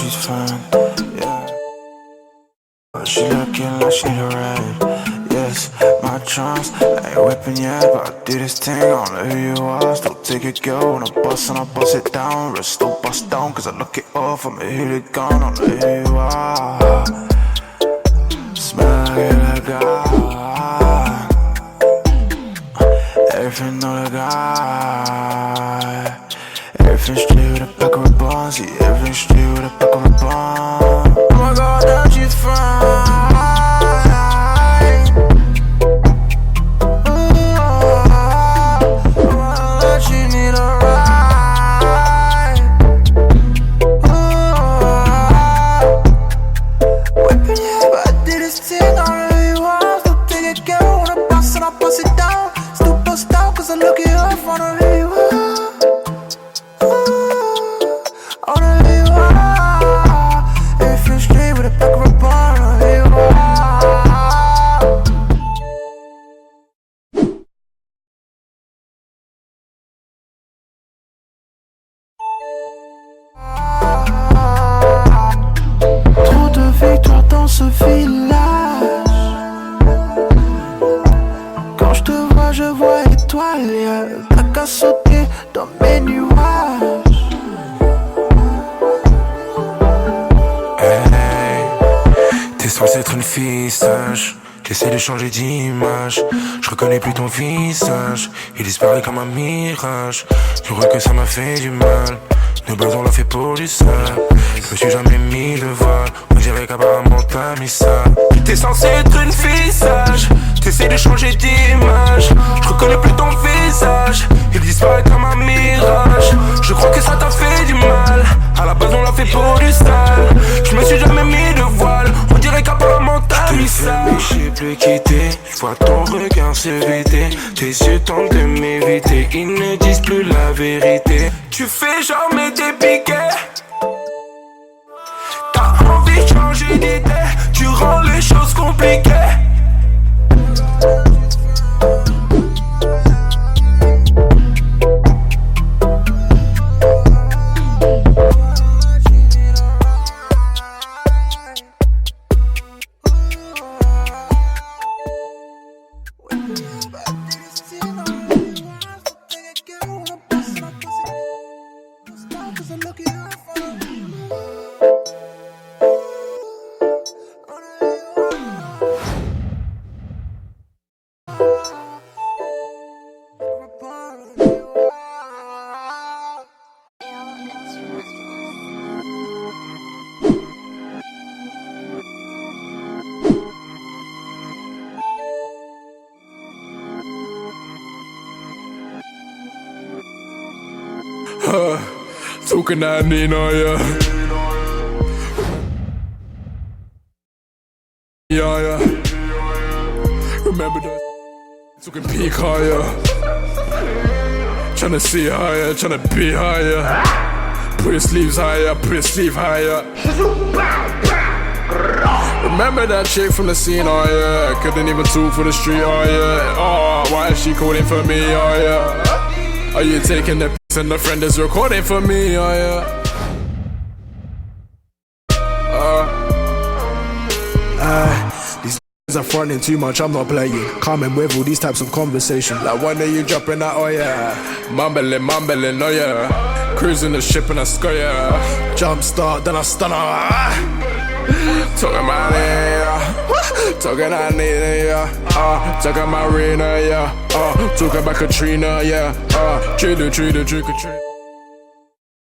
she's fine, yeah. But she looking like she the rave, yes. My charms, I ain't whipping yet, but I do this thing, I don't know who you are. Still take it, girl, when I bust and I bust it down. Rest still bust down, cause I look it off, I'm a hooligan, I don't know who you are. Smell like a guy, everything on the guy. Everything straight with a pack of ribbons, see everything straight with a pack of ribbons. Oh my god, that she's fine. Trop de victoires dans ce village. Quand je te vois, je vois étoile. Y'a t'as qu'à sauter dans mes nuages. Hey, t'es censé être une fille sage. J'essaie de changer d'image. Je reconnais plus ton visage. Il disparaît comme un mirage. Je crois que ça m'a fait du mal. Nos bases on l'a fait pour du sale. Je me suis jamais mis de voile. On dirait qu'apparemment t'as mis ça. T'es censé être une fille sage. T'essaies de changer d'image. Je reconnais plus ton visage. Il disparaît comme un mirage. Je crois que ça t'a fait du mal. À la base on l'a fait pour du sale. Je me suis jamais mis de voile. On dirait qu'apparemment t'as mis ça. Mais je sais plus quitter. Je vois ton regard se vider. Tes yeux tentent de m'éviter. Ils ne disent plus la vérité. Tu fais genre mais t'es piqué. T'as envie de changer d'idée. Tu rends les choses compliquées. Talking that Nina, yeah. Yeah, yeah. Remember that? Talking peak higher. Tryna see higher, tryna be higher. Put your sleeves higher, put your sleeve higher. Remember that chick from the scene, oh yeah. Couldn't even talk for the street, oh yeah. Oh, why is she calling for me, oh yeah. Are you taking the pics and the friend is recording for me, oh yeah. These are fronting too much, I'm not playing. Coming with all these types of conversations. Like one day you dropping that, oh yeah. Mumbling, oh yeah. Cruising the ship and I sky, yeah. Jump start, then I stun her. Talking about it, yeah. Talking I need it, yeah. Talking Marina, yeah. Talking about Katrina, yeah. Trick or treat, trick or treat.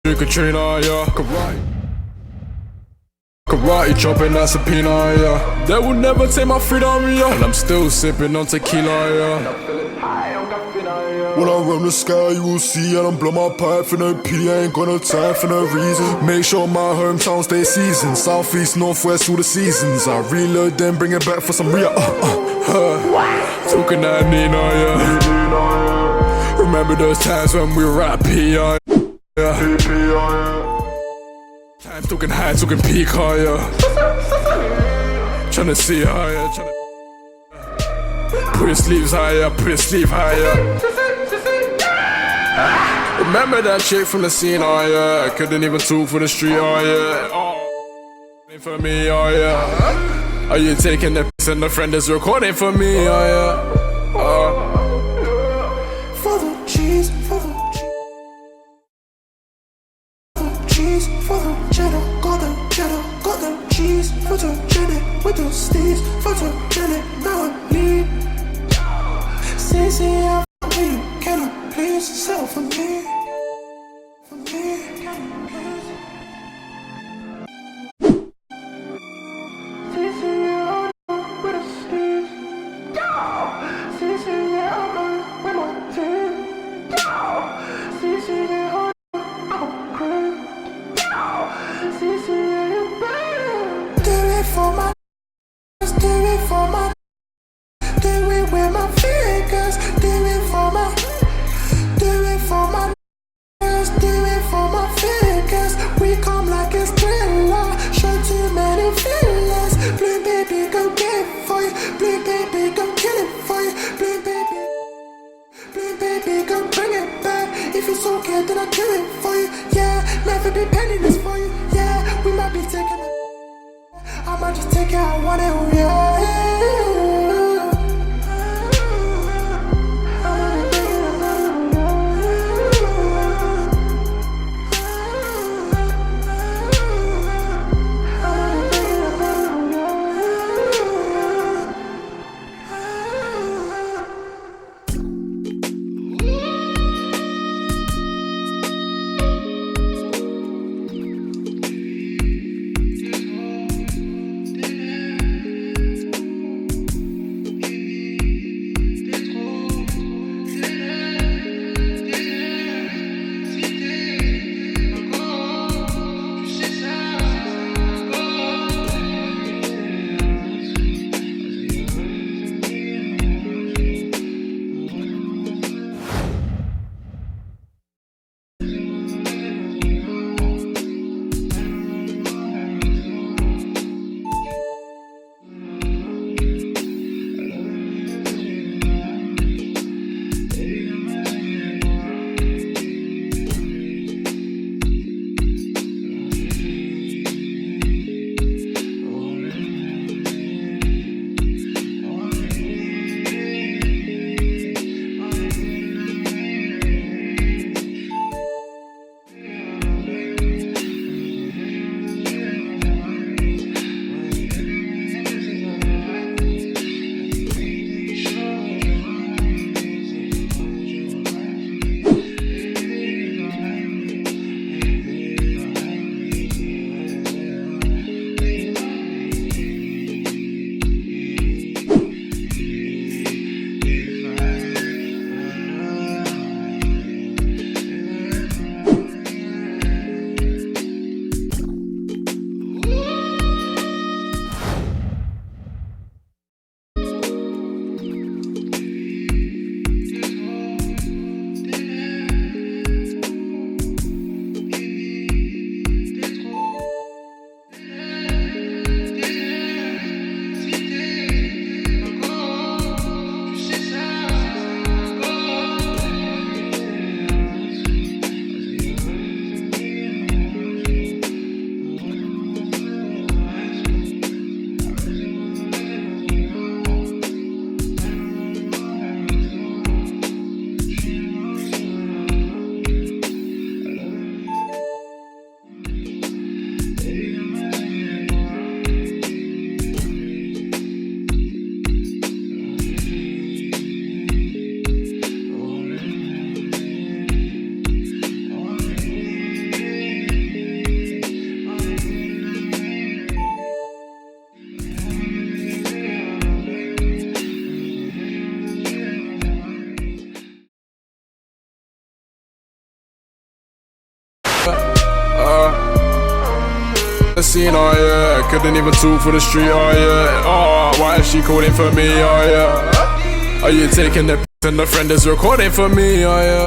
Trick or treat, yeah. Karate chopping that subpoena, yeah. They will never take my freedom, yeah. And I'm still sipping on tequila, yeah. When I run the sky, you will see. I don't blow my pipe for no P, I ain't got no time for no reason. Make sure my hometown stays seasoned. Southeast, northwest, all the seasons. I reload then bring it back for some real. Talking that Nina, yeah. Remember those times when we were at P.I. Yeah. Times talking high, talking peak higher. Tryna see higher, tryna. Put your sleeves higher, put your sleeve higher. Remember that chick from the scene, oh yeah. Couldn't even talk for the street, oh yeah. For me, oh yeah. Are you taking the piss and the friend is recording for me, oh yeah. For the cheese, for the cheese, for the cheddar, got the cheese, for the cheddar with the steez, for the cheddar, now I bleed. See, I f*** you, can I please sell for me? For me, can you please? Then I'll kill it for you, yeah. Never be penny this for you, yeah. We might be taking it. I might just take it how I want it, yeah. Scene, oh yeah, couldn't even talk for the street, oh yeah. Oh, why is she calling for me, oh yeah. Are you taking the piss and the friend is recording for me, oh yeah.